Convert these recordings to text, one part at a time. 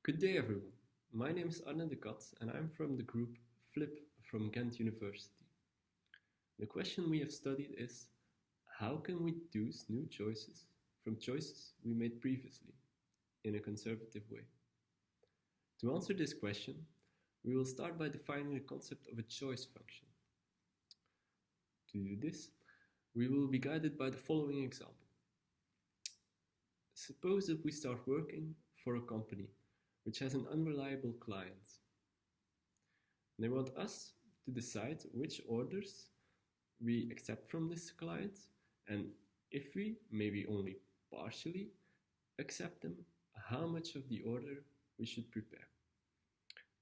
Good day everyone, my name is Arne Decadt and I'm from the group Flip from Ghent University. The question we have studied is, how can we deduce new choices from choices we made previously in a conservative way? To answer this question, we will start by defining the concept of a choice function. To do this, we will be guided by the following example. Suppose that we start working for a company which has an unreliable client. They want us to decide which orders we accept from this client, and if we, maybe only partially, accept them, how much of the order we should prepare.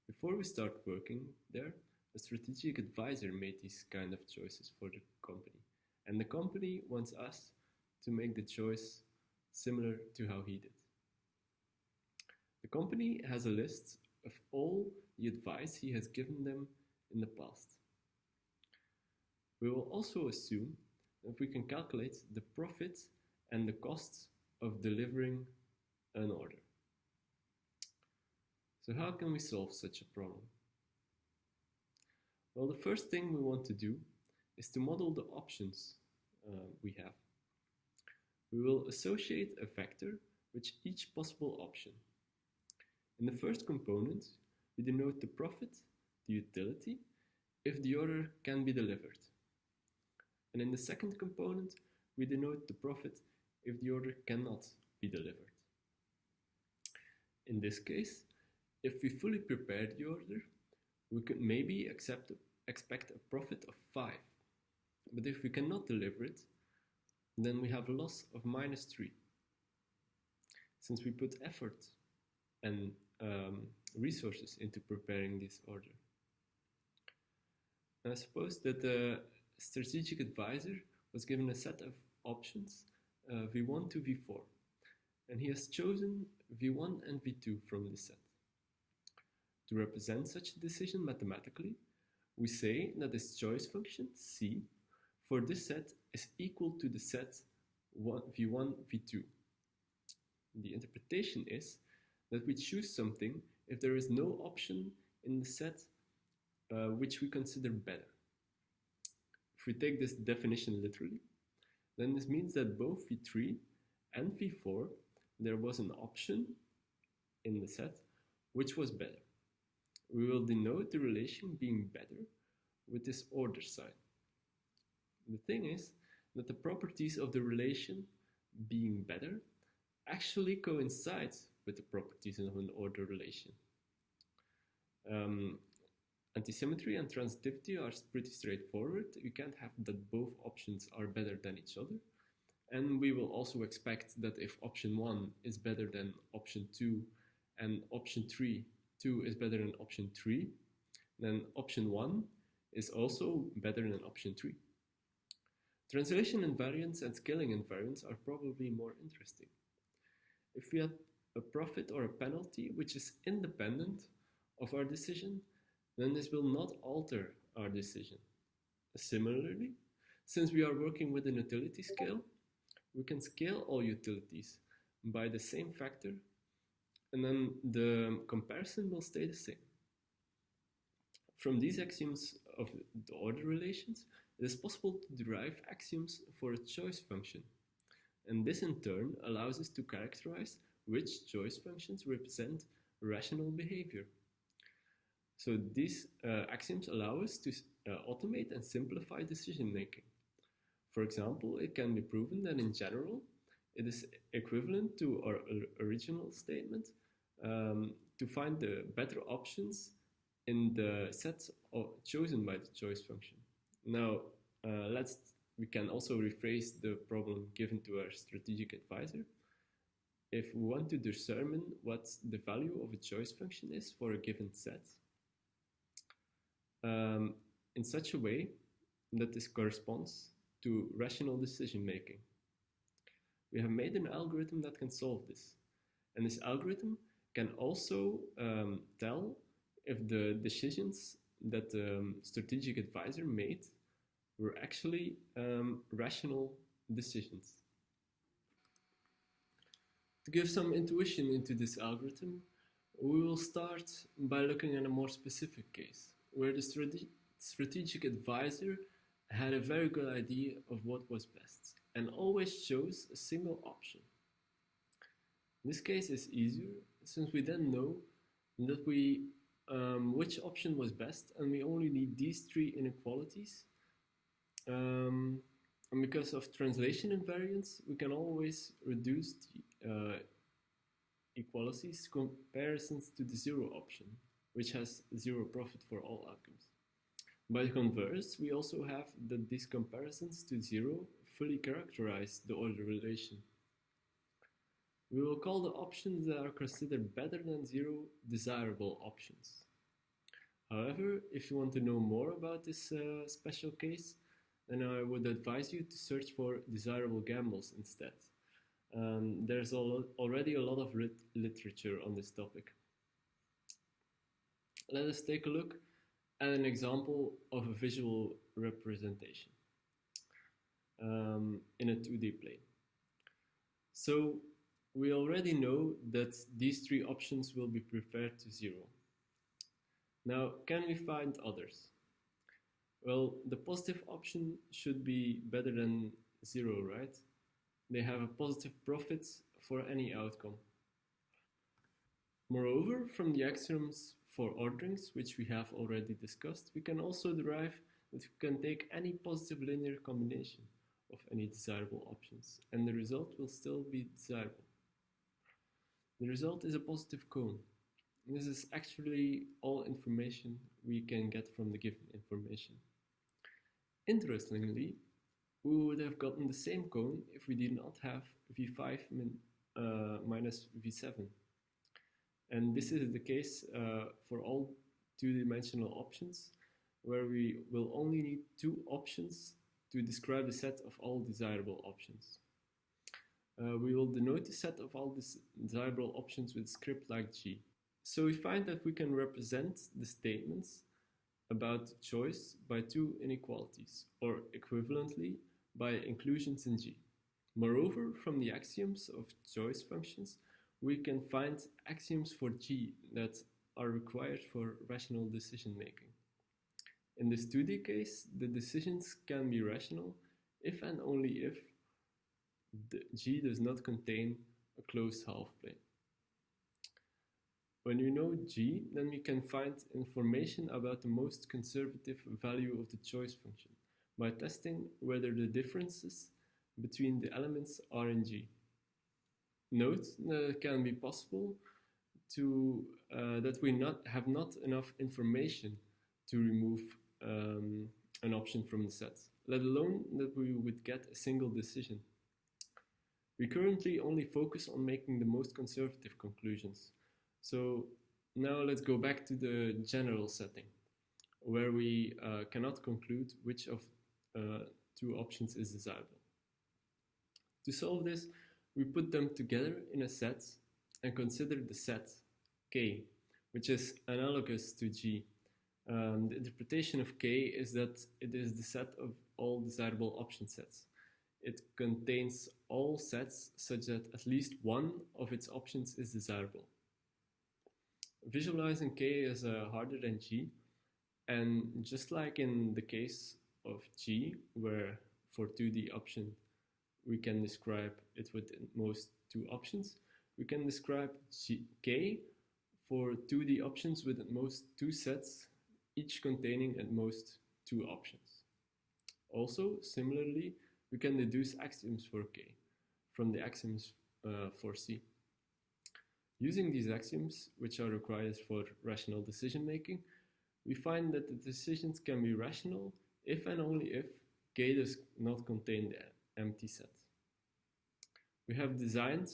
Before we start working there, a strategic advisor made these kind of choices for the company, and the company wants us to make the choice similar to how he did. The company has a list of all the advice he has given them in the past. We will also assume that we can calculate the profit and the costs of delivering an order. So how can we solve such a problem? Well, the first thing we want to do is to model the options we have. We will associate a vector with each possible option. In the first component, we denote the profit, the utility, if the order can be delivered. And in the second component, we denote the profit if the order cannot be delivered. In this case, if we fully prepare the order, we could maybe expect a profit of 5. But if we cannot deliver it, then we have a loss of -3. Since we put effort and resources into preparing this order. Now suppose that the strategic advisor was given a set of options V1 to V4, and he has chosen V1 and V2 from this set. To represent such a decision mathematically, we say that this choice function C for this set is equal to the set V1, V2. The interpretation is that we choose something if there is no option in the set which we consider better. If we take this definition literally, then this means that both V3 and V4 there was an option in the set which was better. We will denote the relation being better with this order sign. The thing is that the properties of the relation being better actually coincide with the properties of an order relation. Antisymmetry and transitivity are pretty straightforward. You can't have that both options are better than each other. And we will also expect that if option 1 is better than option 2 and option 2 is better than option 3, then option 1 is also better than option 3. Translation invariance and scaling invariance are probably more interesting. If we have a profit or a penalty which is independent of our decision, then this will not alter our decision. Similarly, since we are working with an utility scale, we can scale all utilities by the same factor, and then the comparison will stay the same. From these axioms of the order relations, it is possible to derive axioms for a choice function. And this in turn allows us to characterize which choice functions represent rational behavior. So these axioms allow us to automate and simplify decision making. For example, it can be proven that in general, it is equivalent to our original statement to find the better options in the set chosen by the choice function. Now, we can also rephrase the problem given to our strategic advisor. If we want to determine what the value of a choice function is for a given set, in such a way that this corresponds to rational decision making. We have made an algorithm that can solve this. And this algorithm can also tell if the decisions that the strategic advisor made were actually rational decisions. To give some intuition into this algorithm, We will start by looking at a more specific case, where the strategic advisor had a very good idea of what was best and always chose a single option. This case is easier since we then know that which option was best, and we only need these three inequalities. And because of translation invariance, we can always reduce the equalities comparisons to the zero option, which has zero profit for all outcomes. By the converse, we also have that these comparisons to zero fully characterize the order relation. We will call the options that are considered better than zero desirable options. However, if you want to know more about this special case, then I would advise you to search for desirable gambles instead. There's already a lot of literature on this topic. Let us take a look at an example of a visual representation in a 2D plane. So we already know that these three options will be preferred to zero. Now, can we find others? Well, the positive option should be better than zero, right? They have a positive profit for any outcome. Moreover, from the axioms for orderings, which we have already discussed, we can also derive that we can take any positive linear combination of any desirable options, and the result will still be desirable. The result is a positive cone. This is actually all information we can get from the given information. Interestingly, we would have gotten the same cone if we did not have v5 minus v7. And this is the case for all two-dimensional options, where we will only need two options to describe the set of all desirable options. We will denote the set of all desirable options with a script like G. So we find that we can represent the statements about the choice by two inequalities, or equivalently, by inclusions in G. Moreover, from the axioms of choice functions, we can find axioms for G that are required for rational decision making. In this 2D case, the decisions can be rational if and only if the G does not contain a closed half-plane. When you know G, then we can find information about the most conservative value of the choice function by testing whether the differences between the elements are in G. Note that it can be possible that we have not enough information to remove an option from the set, let alone that we would get a single decision. We currently only focus on making the most conservative conclusions. So now let's go back to the general setting, where we cannot conclude which of two options is desirable. To solve this, we put them together in a set and consider the set K, which is analogous to G. The interpretation of K is that it is the set of all desirable option sets. It contains all sets such that at least one of its options is desirable. Visualizing K is harder than G, and just like in the case of G, where for 2D option we can describe it with at most two options, we can describe K for 2D options with at most two sets, each containing at most two options. Also, similarly, we can deduce axioms for K from the axioms for C. Using these axioms, which are required for rational decision making, we find that the decisions can be rational if and only if K does not contain the empty set. We have designed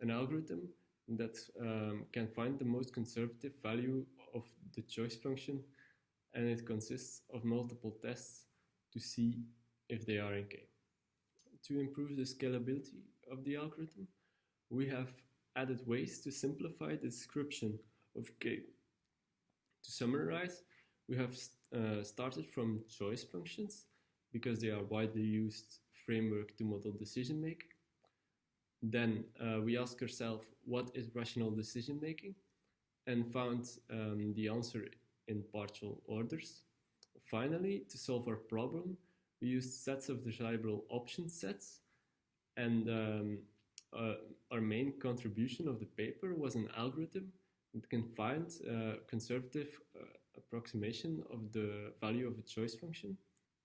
an algorithm that can find the most conservative value of the choice function, and it consists of multiple tests to see if they are in K. To improve the scalability of the algorithm, we have added ways to simplify the description of K. To summarize, we have started from choice functions because they are widely used framework to model decision making. Then we ask ourselves, what is rational decision making? and found the answer in partial orders. Finally, to solve our problem, we used sets of desirable option sets, and our main contribution of the paper was an algorithm that can find a conservative approximation of the value of a choice function.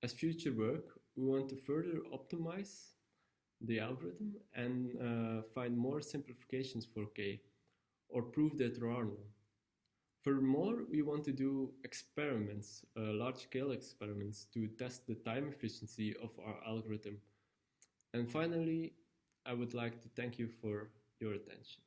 As future work, we want to further optimize the algorithm and find more simplifications for k, or prove that there are none. Furthermore, we want to do experiments, large-scale experiments, to test the time efficiency of our algorithm. And finally, I would like to thank you for your attention.